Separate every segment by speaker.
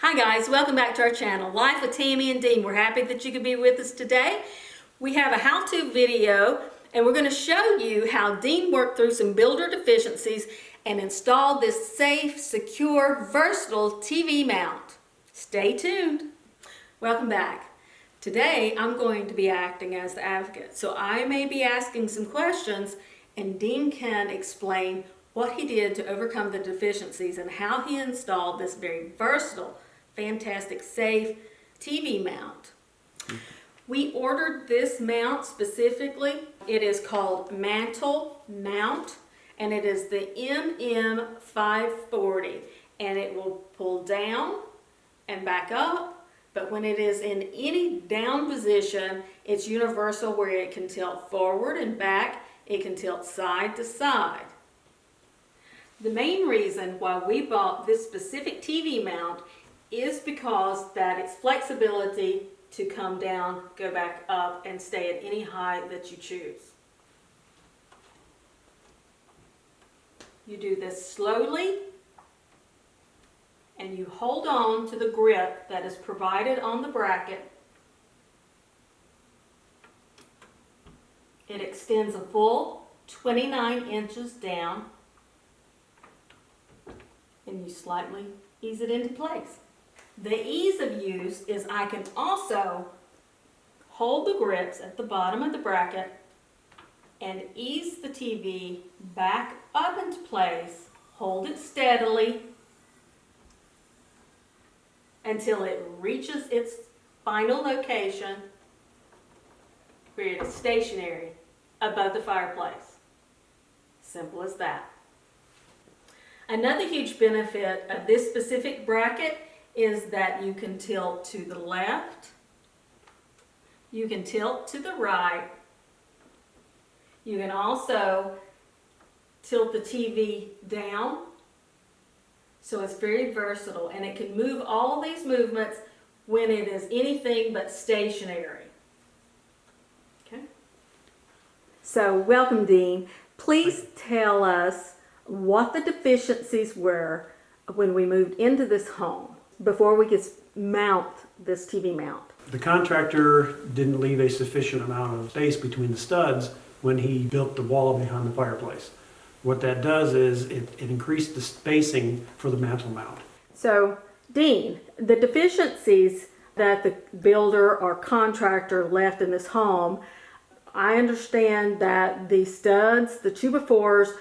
Speaker 1: Hi guys, welcome back to our channel, Life with Tammy and Dean. We're happy that you could be with us today. We have a how-to video and we're going to show you how Dean worked through some builder deficiencies and installed this safe, secure, versatile TV mount. Stay tuned. Welcome back. Today I'm going to be acting as the advocate, so I may be asking some questions and Dean can explain what he did to overcome the deficiencies and how he installed this very versatile, fantastic, safe TV mount. We ordered this mount specifically. It is called MantelMount and it is the MM540 and it will pull down and back up, but when it is in any down position, it's universal where it can tilt forward and back, it can tilt side to side. The main reason why we bought this specific TV mount is because that its flexibility to come down, go back up, and stay at any height that you choose. You do this slowly, and you hold on to the grip that is provided on the bracket. It extends a full 29 inches down, and you slightly ease it into place. The ease of use is I can also hold the grips at the bottom of the bracket and ease the TV back up into place, hold it steadily until it reaches its final location where it is stationary above the fireplace. Simple as that. Another huge benefit of this specific bracket is that you can tilt to the left, you can tilt to the right, you can also tilt the TV down, so it's very versatile and it can move all these movements when it is anything but stationary. Okay. So welcome, Dean. Please tell us what the deficiencies were when we moved into this home before we could mount this TV mount.
Speaker 2: The contractor didn't leave a sufficient amount of space between the studs when he built the wall behind the fireplace. What that does is it increased the spacing for the mantel mount.
Speaker 1: So, Dean, the deficiencies that the builder or contractor left in this home, I understand that the studs, the 2x4s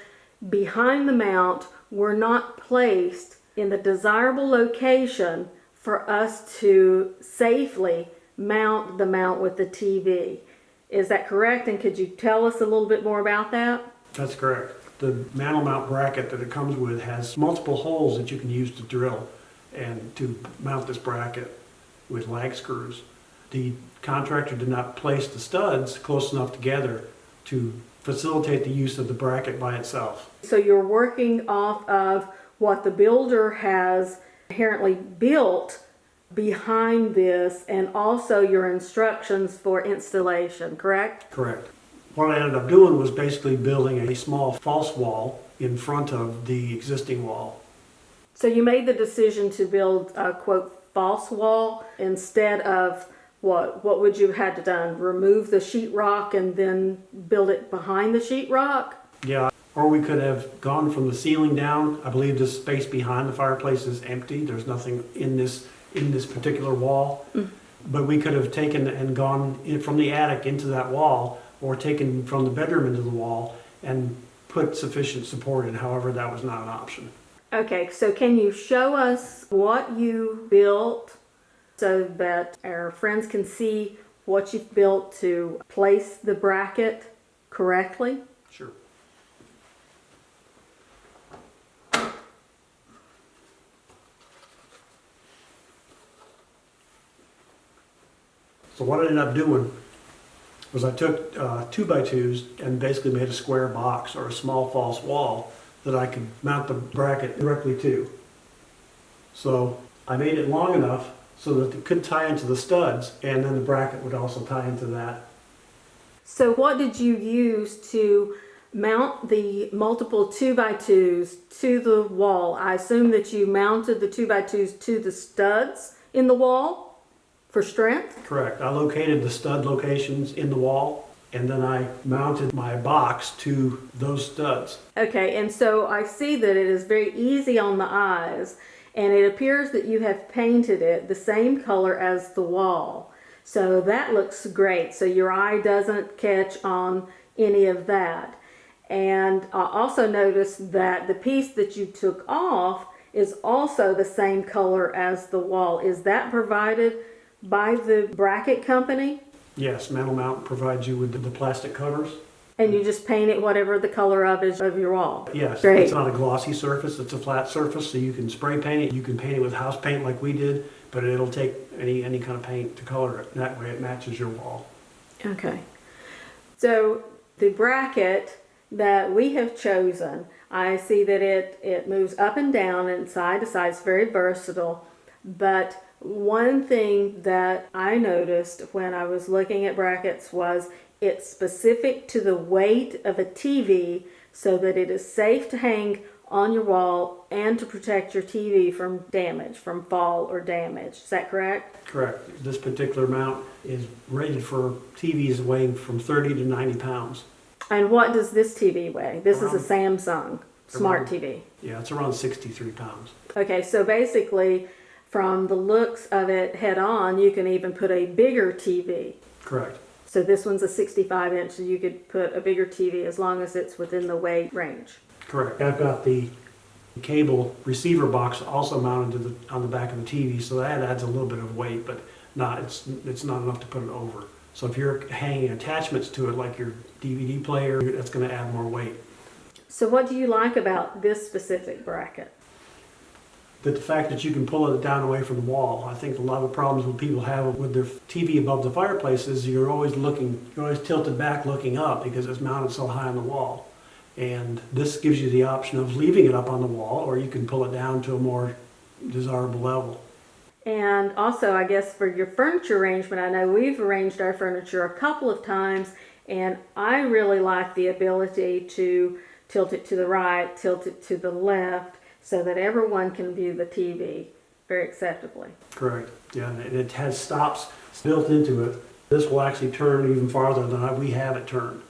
Speaker 1: behind the mount were not placed in the desirable location for us to safely mount the mount with the TV. Is that correct? And could you tell us a little bit more about that?
Speaker 2: That's correct. The mantel mount bracket that it comes with has multiple holes that you can use to drill and to mount this bracket with lag screws. The contractor did not place the studs close enough together to facilitate the use of the bracket by itself.
Speaker 1: So you're working off of what the builder has inherently built behind this and also your instructions for installation, correct?
Speaker 2: Correct. What I ended up doing was basically building a small false wall in front of the existing wall.
Speaker 1: So you made the decision to build a quote false wall instead of what would you have had to done? Remove the sheetrock and then build it behind the sheetrock?
Speaker 2: Yeah. Or we could have gone from the ceiling down. I believe the space behind the fireplace is empty. There's nothing in this particular wall. But we could have taken and gone from the attic into that wall or taken from the bedroom into the wall and put sufficient support in. However, that was not an option.
Speaker 1: Okay, so can you show us what you built so that our friends can see what you've built to place the bracket correctly?
Speaker 2: Sure. So what I ended up doing was I took 2x2s and basically made a square box or a small false wall that I could mount the bracket directly to. So I made it long enough so that it could tie into the studs and then the bracket would also tie into that.
Speaker 1: So what did you use to mount the multiple 2x2s to the wall, I assume that you mounted the 2x2s to the studs in the wall for strength?
Speaker 2: Correct. I located the stud locations in the wall, and then I mounted my box to those studs.
Speaker 1: Okay, and so I see that it is very easy on the eyes, and it appears that you have painted it the same color as the wall. So that looks great. So your eye doesn't catch on any of that. And I also noticed that the piece that you took off is also the same color as the wall. Is that provided by the bracket company?
Speaker 2: Yes, MantelMount provides you with the plastic covers.
Speaker 1: And you just paint it whatever the color of is of your wall?
Speaker 2: Yes,
Speaker 1: Great.
Speaker 2: it's not a glossy surface, it's a flat surface, so you can spray paint it. You can paint it with house paint like we did, but it'll take any kind of paint to color it. That way it matches your wall.
Speaker 1: Okay. So the bracket that we have chosen, I see that it moves up and down and side to side. It's very versatile. But one thing that I noticed when I was looking at brackets was it's specific to the weight of a TV so that it is safe to hang on your wall and to protect your TV from damage, from fall or damage. Is that correct?
Speaker 2: Correct. This particular mount is rated for TVs weighing from 30 to 90 pounds.
Speaker 1: And what does this TV weigh? This is a
Speaker 2: Around-
Speaker 1: Samsung Smart TV.
Speaker 2: Yeah, it's around 63 pounds.
Speaker 1: Okay, so basically, from the looks of it head on, you can even put a bigger TV.
Speaker 2: Correct.
Speaker 1: So this one's a 65 inch, so you could put a bigger TV as long as it's within the weight range.
Speaker 2: Correct. I've got the cable receiver box also mounted on the back of the TV, so that adds a little bit of weight, but it's not enough to put it over. So if you're hanging attachments to it, like your DVD player, that's going to add more weight.
Speaker 1: So what do you like about this specific bracket?
Speaker 2: But the fact that you can pull it down away from the wall. I think a lot of problems that people have with their TV above the fireplace is you're always tilted back looking up because it's mounted so high on the wall. And this gives you the option of leaving it up on the wall, or you can pull it down to a more desirable level.
Speaker 1: And also, I guess for your furniture arrangement, I know we've arranged our furniture a couple of times, and I really like the ability to tilt it to the right, tilt it to the left, so that everyone can view the TV very acceptably.
Speaker 2: Correct. Yeah, and it has stops built into it. This will actually turn even farther than we have it turned.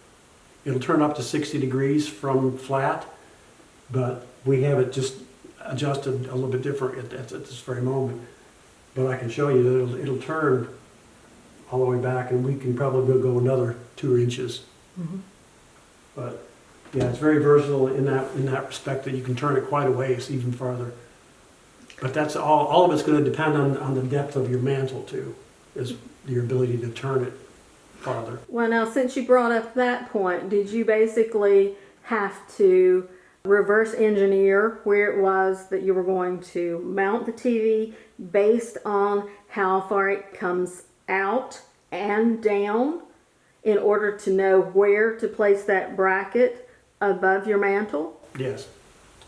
Speaker 2: It'll turn up to 60 degrees from flat, but we have it just adjusted a little bit different at this very moment. But I can show you that it'll turn all the way back, and we can probably go another 2 inches.
Speaker 1: Mm-hmm.
Speaker 2: But yeah, it's very versatile in that respect that you can turn it quite a ways, even farther. But that's all of it's going to depend on the depth of your mantle too, is your ability to turn it farther.
Speaker 1: Well, now, since you brought up that point, did you basically have to reverse engineer where it was that you were going to mount the TV based on how far it comes out and down in order to know where to place that bracket above your mantle?
Speaker 2: Yes.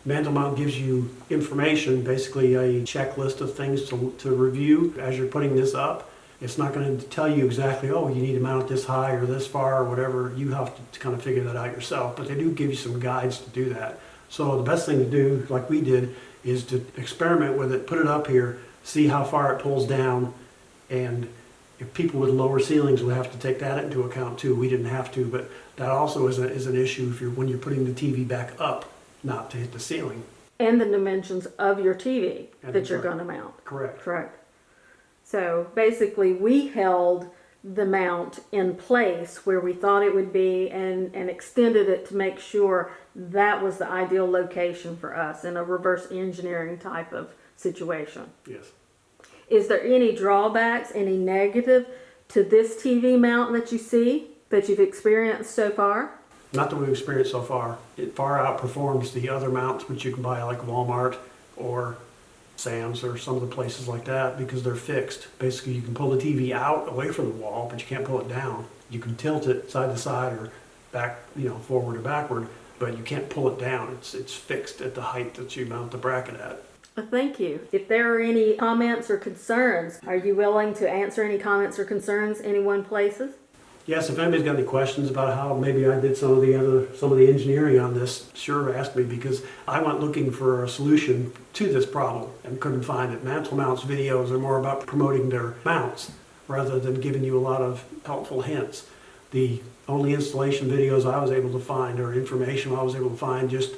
Speaker 2: MantelMount gives you information, basically a checklist of things to review as you're putting this up. It's not going to tell you exactly, oh, you need to mount it this high or this far or whatever. You have to kind of figure that out yourself, but they do give you some guides to do that. So the best thing to do, like we did, is to experiment with it, put it up here, see how far it pulls down, and if people with lower ceilings will have to take that into account too. We didn't have to, but that also is an issue when you're putting the TV back up, not to hit the ceiling.
Speaker 1: And the dimensions of your TV
Speaker 2: And
Speaker 1: that you're
Speaker 2: right.
Speaker 1: going to mount.
Speaker 2: Correct.
Speaker 1: Correct. So basically, we held the mount in place where we thought it would be and extended it to make sure that was the ideal location for us in a reverse engineering type of situation.
Speaker 2: Yes.
Speaker 1: Is there any drawbacks, any negative to this TV mount that you see, that you've experienced so far?
Speaker 2: Not that we've experienced so far. It far outperforms the other mounts which you can buy like Walmart or Sam's or some of the places like that because they're fixed. Basically, you can pull the TV out away from the wall, but you can't pull it down. You can tilt it side to side or back, forward or backward, but you can't pull it down. It's fixed at the height that you mount the bracket at.
Speaker 1: Well, thank you. If there are any comments or concerns, are you willing to answer any comments or concerns anyone places?
Speaker 2: Yes, if anybody's got any questions about how maybe I did some of the engineering on this, sure, ask me, because I went looking for a solution to this problem and couldn't find it. MantelMount's videos are more about promoting their mounts rather than giving you a lot of helpful hints. The only installation videos I was able to find, or information I was able to find, just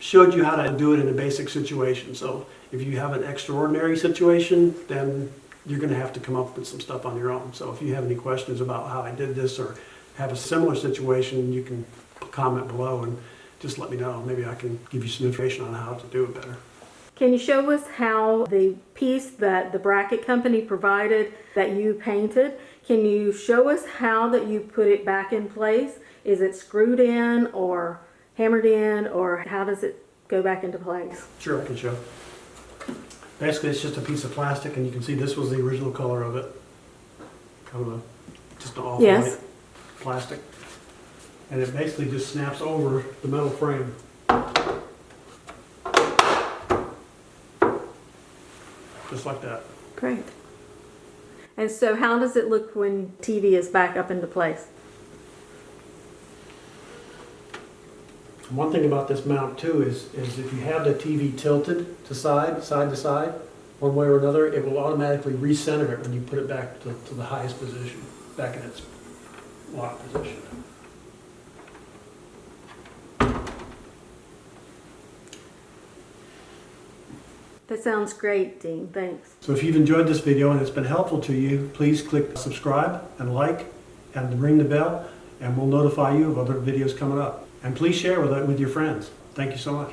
Speaker 2: showed you how to do it in a basic situation. So if you have an extraordinary situation, then you're going to have to come up with some stuff on your own. So if you have any questions about how I did this or have a similar situation, you can comment below and just let me know. Maybe I can give you some information on how to do it better.
Speaker 1: Can you show us how the piece that the bracket company provided that you painted, can you show us how that you put it back in place? Is it screwed in or hammered in, or how does it go back into place?
Speaker 2: Sure, I can show. Basically, it's just a piece of plastic, and you can see this was the original color of it. Kind of just an off-white
Speaker 1: Yes.
Speaker 2: plastic. And it basically just snaps over the metal frame. Just like that.
Speaker 1: Great. And so how does it look when TV is back up into place?
Speaker 2: One thing about this mount too is if you have the TV tilted to side to side, one way or another, it will automatically recenter it when you put it back to the highest position, back in its lock position.
Speaker 1: That sounds great, Dean. Thanks.
Speaker 2: So if you've enjoyed this video and it's been helpful to you, please click subscribe and like and ring the bell, and we'll notify you of other videos coming up. And please share with your friends. Thank you so much.